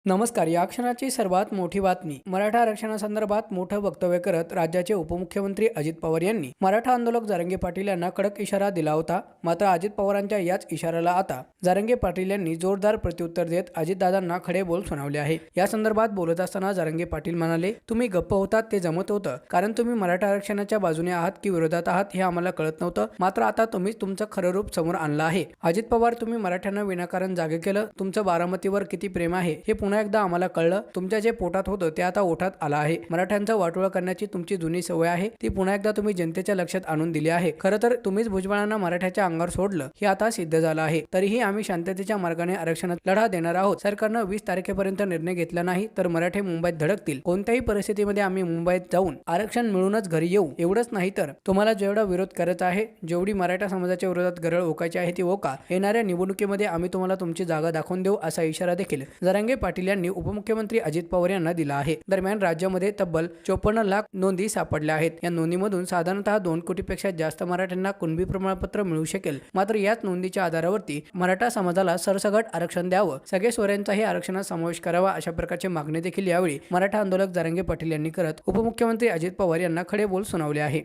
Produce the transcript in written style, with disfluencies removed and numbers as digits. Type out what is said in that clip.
नमस्कार. या क्षणाची सर्वात मोठी बातमी. मराठा आरक्षणासंदर्भात मोठं वक्तव्य करत राज्याचे उपमुख्यमंत्री अजित पवार यांनी मराठा आंदोलक जरांगे पाटील यांना कडक इशारा दिला होता. मात्र अजित पवारांच्या याच इशाऱ्याला आता जरांगे पाटील यांनी जोरदार प्रत्युत्तर देत अजितदादांना खडे बोल सुनावले आहे. या संदर्भात बोलत असताना जरांगे पाटील म्हणाले, तुम्ही गप्प होतात ते जमत होतं, कारण तुम्ही मराठा आरक्षणाच्या बाजूने आहात की विरोधात आहात हे आम्हाला कळत नव्हतं. मात्र आता तुम्हीच तुमचं खरं रूप समोर आणलं आहे. अजित पवार, तुम्ही मराठ्यांना विनाकारण जागे केलं. तुमचं बारामतीवर किती प्रेम आहे हे पुन्हा एकदा आम्हाला कळलं. तुमच्या जे पोटात होतं ते आता ओठात आलं आहे. मराठ्यांचं वाटोळं करण्याची तुमची जुनी सवय आहे, ती पुन्हा एकदा तुम्ही जनतेच्या लक्षात आणून दिली आहे. खरं तर तुम्हीच भुजबळांना मराठ्याच्या अंगावर सोडलं हे आता सिद्ध झालं आहे. तरीही आम्ही शांततेच्या मार्गाने आरक्षणात लढा देणार आहोत. सरकारनं 20 तारखेपर्यंत निर्णय घेतला नाही तर मराठे मुंबईत धडकतील. कोणत्याही परिस्थितीमध्ये आम्ही मुंबईत जाऊन आरक्षण मिळूनच घरी येऊ. एवढंच नाही तर तुम्हाला जेवढा विरोध करायचा आहे, जेवढी मराठा समाजाच्या विरोधात गरळ ओकायची आहे ती ओका. येणाऱ्या निवडणुकीमध्ये आम्ही तुम्हाला तुमची जागा दाखवून देऊ असा इशारा देखील जरांगे पाटील यांनी उपमुख्यमंत्री अजित पवार यांना दिला आहे. दरम्यान राज्यामध्ये तब्बल 54 लाख नोंदी सापडल्या आहेत. या नोंदीमधून साधारणतः 2 कोटीपेक्षा जास्त मराठ्यांना कुणबी प्रमाणपत्र मिळू शकेल. मात्र याच नोंदीच्या आधारावरती मराठा समाजाला सरसकट आरक्षण द्यावं, सगळे सोयऱ्यांचाही आरक्षणात समावेश करावा अशा प्रकारची मागणी देखील यावेळी मराठा आंदोलक जरांगे पाटील यांनी करत उपमुख्यमंत्री अजित पवार यांना खडे बोल सुनावले आहे.